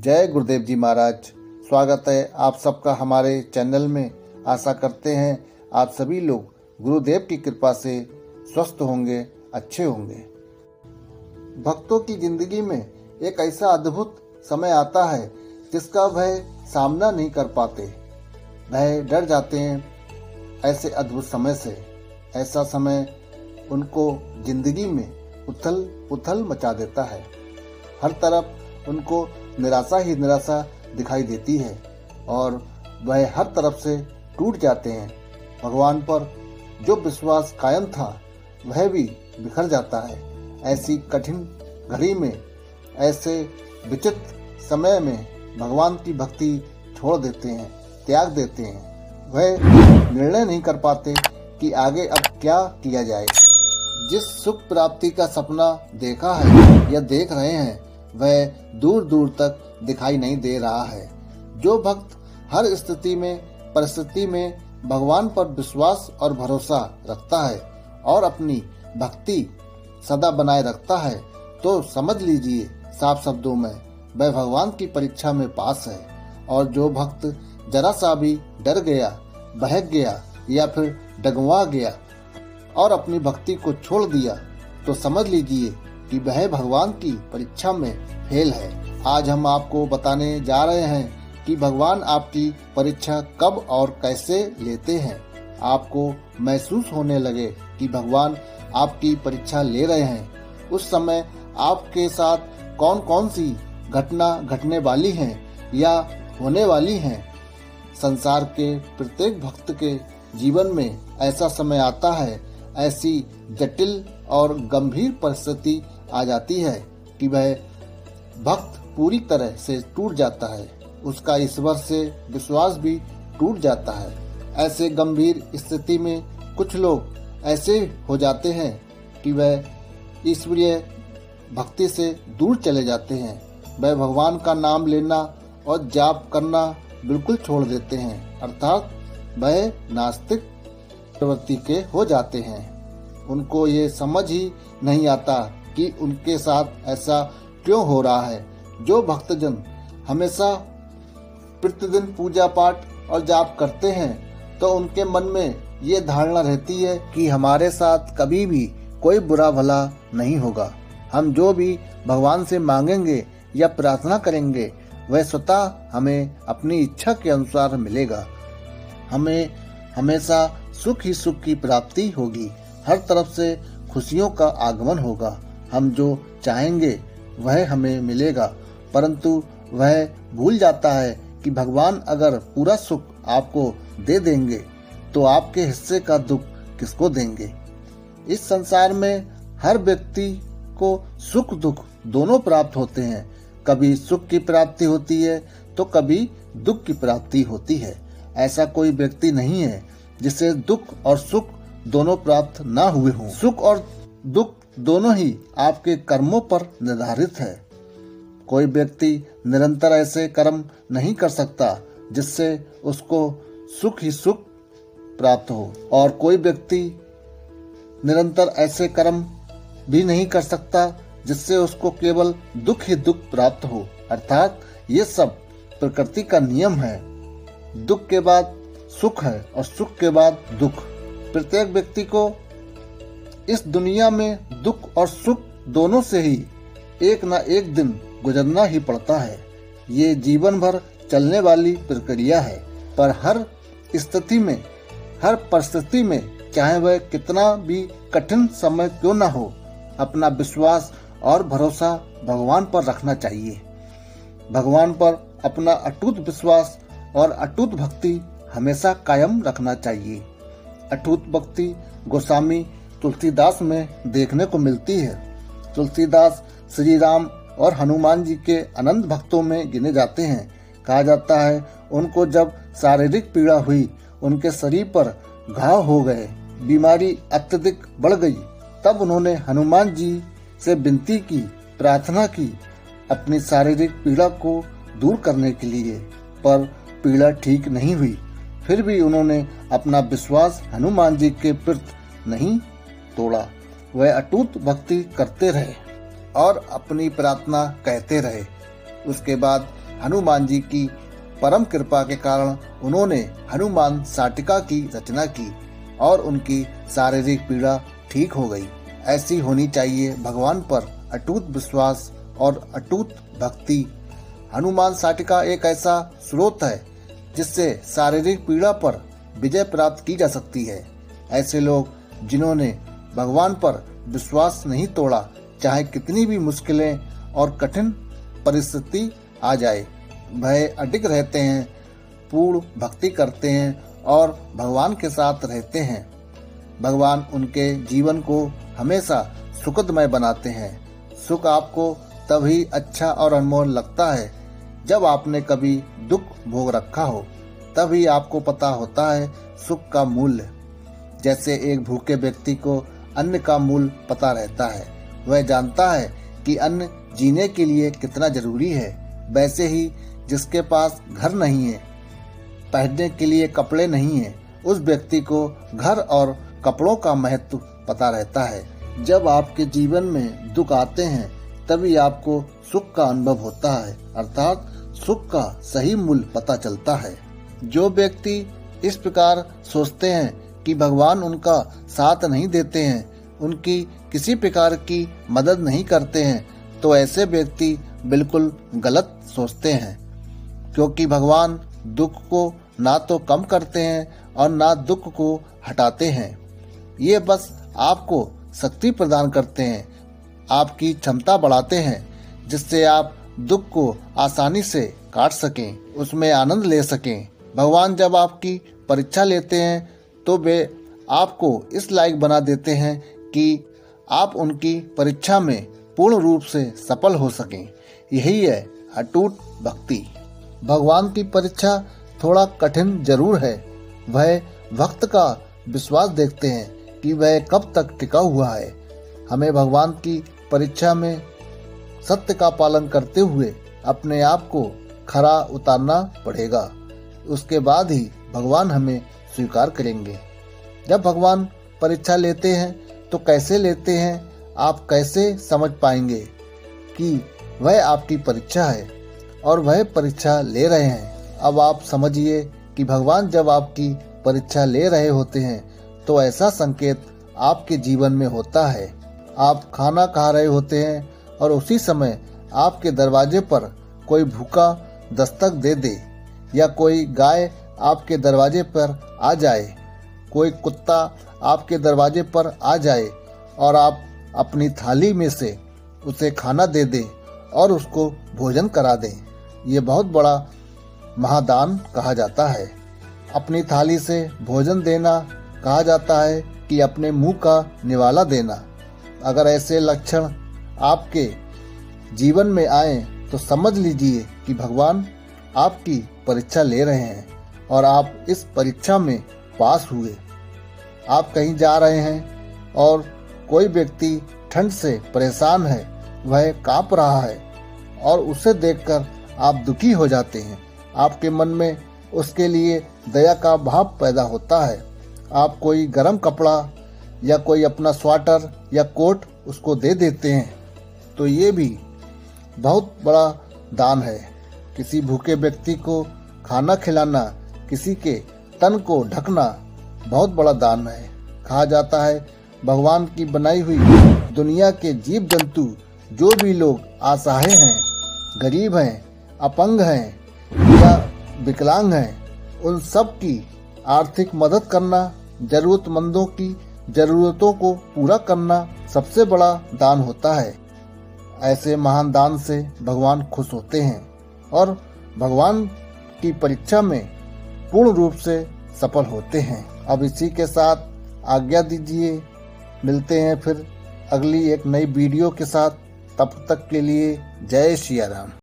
जय गुरुदेव जी महाराज। स्वागत है आप सबका हमारे चैनल में। आशा करते हैं आप सभी लोग गुरुदेव की कृपा से स्वस्थ होंगे, अच्छे होंगे। भक्तों की जिंदगी में एक ऐसा अद्भुत समय आता है जिसका वह सामना नहीं कर पाते, वह डर जाते हैं ऐसे अद्भुत समय से। ऐसा समय उनको जिंदगी में उथल पुथल मचा देता है। हर तरफ उनको निराशा ही निराशा दिखाई देती है और वह हर तरफ से टूट जाते हैं। भगवान पर जो विश्वास कायम था वह भी बिखर जाता है। ऐसी कठिन घड़ी में, ऐसे विचित्र समय में भगवान की भक्ति छोड़ देते हैं, त्याग देते हैं। वह निर्णय नहीं कर पाते कि आगे अब क्या किया जाए। जिस सुख प्राप्ति का सपना देखा है या देख रहे हैं वह दूर दूर तक दिखाई नहीं दे रहा है। जो भक्त हर स्थिति में, परिस्थिति में भगवान पर विश्वास और भरोसा रखता है और अपनी भक्ति सदा बनाए रखता है, तो समझ लीजिए साफ शब्दों में वह भगवान की परीक्षा में पास है। और जो भक्त जरा सा भी डर गया, बहक गया या फिर डगमगा गया और अपनी भक्ति को छोड़ दिया, तो समझ लीजिए कि वह भगवान की परीक्षा में फेल है। आज हम आपको बताने जा रहे हैं कि भगवान आपकी परीक्षा कब और कैसे लेते हैं। आपको महसूस होने लगे कि भगवान आपकी परीक्षा ले रहे हैं, उस समय आपके साथ कौन कौन सी घटना घटने वाली हैं या होने वाली हैं। संसार के प्रत्येक भक्त के जीवन में ऐसा समय आता है, ऐसी जटिल और गंभीर परिस्थिति आ जाती है कि वह भक्त पूरी तरह से टूट जाता है, उसका ईश्वर से विश्वास भी टूट जाता है। ऐसे गंभीर स्थिति में कुछ लोग ऐसे हो जाते हैं कि वह ईश्वरीय भक्ति से दूर चले जाते हैं। वह भगवान का नाम लेना और जाप करना बिल्कुल छोड़ देते हैं, अर्थात वह नास्तिक प्रवृत्ति के हो जाते हैं। उनको ये समझ ही नहीं आता कि उनके साथ ऐसा क्यों हो रहा है। जो भक्तजन हमेशा प्रतिदिन पूजा पाठ और जाप करते हैं तो उनके मन में ये धारणा रहती है कि हमारे साथ कभी भी कोई बुरा भला नहीं होगा। हम जो भी भगवान से मांगेंगे या प्रार्थना करेंगे वह स्वतः हमें अपनी इच्छा के अनुसार मिलेगा। हमें हमेशा सुख ही सुख की प्राप्ति होगी, हर तरफ से खुशियों का आगमन होगा। हम जो चाहेंगे वह हमें मिलेगा, परंतु वह भूल जाता है कि भगवान अगर पूरा सुख आपको दे देंगे तो आपके हिस्से का दुख किसको देंगे। इस संसार में हर व्यक्ति को सुख दुख दोनों प्राप्त होते हैं। कभी सुख की प्राप्ति होती है तो कभी दुख की प्राप्ति होती है। ऐसा कोई व्यक्ति नहीं है जिसे दुख और सुख दोनों प्राप्त ना हुए हों। सुख और दुख दोनों ही आपके कर्मों पर निर्धारित है। कोई व्यक्ति निरंतर ऐसे कर्म नहीं कर सकता जिससे उसको सुख ही सुख प्राप्त हो, और कोई व्यक्ति निरंतर ऐसे कर्म भी नहीं कर सकता जिससे उसको केवल दुख ही दुख प्राप्त हो। अर्थात ये सब प्रकृति का नियम है। दुख के बाद सुख है और सुख के बाद दुख। प्रत्येक व्यक्ति को इस दुनिया में दुख और सुख दोनों से ही एक ना एक दिन गुजरना ही पड़ता है। ये जीवन भर चलने वाली प्रक्रिया है। पर हर स्थिति में, हर परिस्थिति में, चाहे वह कितना भी कठिन समय क्यों ना हो, अपना विश्वास और भरोसा भगवान पर रखना चाहिए। भगवान पर अपना अटूट विश्वास और अटूट भक्ति हमेशा कायम रखना चाहिए। अटूट भक्ति गोस्वामी तुलसीदास में देखने को मिलती है। तुलसीदास श्री राम और हनुमान जी के अनंत भक्तों में गिने जाते हैं। कहा जाता है उनको जब शारीरिक पीड़ा हुई, उनके शरीर पर घाव हो गए, बीमारी अत्यधिक बढ़ गई, तब उन्होंने हनुमान जी से विनती की, प्रार्थना की अपनी शारीरिक पीड़ा को दूर करने के लिए, पर पीड़ा ठीक नहीं हुई। फिर भी उन्होंने अपना विश्वास हनुमान जी के प्रति नहीं तोड़ा। वह अटूट भक्ति करते रहे और अपनी प्रार्थना कहते रहे। उसके बाद हनुमान जी की परम कृपा के कारण उन्होंने हनुमान साटिका की रचना की और उनकी शारीरिक पीड़ा ठीक हो गई। ऐसी होनी चाहिए भगवान पर अटूट विश्वास और अटूट भक्ति। हनुमान साटिका एक ऐसा स्रोत है जिससे शारीरिक पीड़ा पर विजय प्राप्त की जा सकती है। ऐसे लोग जिन्होंने भगवान पर विश्वास नहीं तोड़ा, चाहे कितनी भी मुश्किलें और कठिन परिस्थिति आ जाए, वह अडिग रहते हैं, पूर्ण भक्ति करते हैं और भगवान के साथ रहते हैं। भगवान उनके जीवन को हमेशा सुखदमय बनाते हैं। सुख आपको तभी अच्छा और अनमोल लगता है जब आपने कभी दुख भोग रखा हो, तभी आपको पता होता है सुख का मूल्य। जैसे एक भूखे व्यक्ति को अन्न का मूल्य पता रहता है, वह जानता है कि अन्न जीने के लिए कितना जरूरी है, वैसे ही जिसके पास घर नहीं है, पहनने के लिए कपड़े नहीं है, उस व्यक्ति को घर और कपड़ों का महत्व पता रहता है। जब आपके जीवन में दुख आते हैं तभी आपको सुख का अनुभव होता है, अर्थात सुख का सही मूल्य पता चलता है। जो व्यक्ति इस प्रकार सोचते हैं कि भगवान उनका साथ नहीं देते हैं, उनकी किसी प्रकार की मदद नहीं करते हैं, तो ऐसे व्यक्ति बिल्कुल गलत सोचते हैं, क्योंकि भगवान दुख को ना तो कम करते हैं और ना दुख को हटाते हैं। ये बस आपको शक्ति प्रदान करते हैं, आपकी क्षमता बढ़ाते हैं, जिससे आप दुख को आसानी से काट सकें, उसमें आनंद ले सकें। भगवान जब आपकी परीक्षा लेते हैं तो वे आपको इस लायक बना देते हैं कि आप उनकी परीक्षा में पूर्ण रूप से सफल हो सकें। यही है अटूट भक्ति। भगवान की परीक्षा थोड़ा कठिन जरूर है। वह भक्त का विश्वास देखते हैं कि वह कब तक टिका हुआ है। हमें भगवान की परीक्षा में सत्य का पालन करते हुए अपने आप को खरा उतारना पड़ेगा। उसके बाद ही भगवान हमें स्वीकार करेंगे। जब भगवान परीक्षा लेते हैं तो कैसे लेते हैं, आप कैसे समझ पाएंगे कि वह आपकी परीक्षा है और वह परीक्षा ले रहे हैं। अब आप समझिए कि भगवान जब आपकी परीक्षा ले रहे होते हैं तो ऐसा संकेत आपके जीवन में होता है। आप खाना खा रहे होते हैं और उसी समय आपके दरवाजे पर कोई भूखा दस्तक दे दे, या कोई गाय आपके दरवाजे पर आ जाए, कोई कुत्ता आपके दरवाजे पर आ जाए और आप अपनी थाली में से उसे खाना दे दें और उसको भोजन करा दें। ये बहुत बड़ा महादान कहा जाता है। अपनी थाली से भोजन देना कहा जाता है कि अपने मुंह का निवाला देना। अगर ऐसे लक्षण आपके जीवन में आए तो समझ लीजिए कि भगवान आपकी परीक्षा ले रहे हैं और आप इस परीक्षा में पास हुए। आप कहीं जा रहे हैं और कोई व्यक्ति ठंड से परेशान है, वह कांप रहा है और उसे देखकर आप दुखी हो जाते हैं। आपके मन में उसके लिए दया का भाव पैदा होता है। आप कोई गर्म कपड़ा या कोई अपना स्वेटर या कोट उसको दे देते हैं, तो ये भी बहुत बड़ा दान है। किसी भूखे व्यक्ति को खाना खिलाना, किसी के तन को ढकना बहुत बड़ा दान है। कहा जाता है भगवान की बनाई हुई दुनिया के जीव जंतु जो भी लोग असहाय हैं, गरीब हैं, अपंग हैं या विकलांग हैं, उन सब की आर्थिक मदद करना, जरूरतमंदों की जरूरतों को पूरा करना सबसे बड़ा दान होता है। ऐसे महान दान से भगवान खुश होते हैं और भगवान की परीक्षा में पूर्ण रूप से सफल होते हैं। अब इसी के साथ आज्ञा दीजिए, मिलते हैं फिर अगली एक नई वीडियो के साथ। तब तक के लिए जय सिया राम।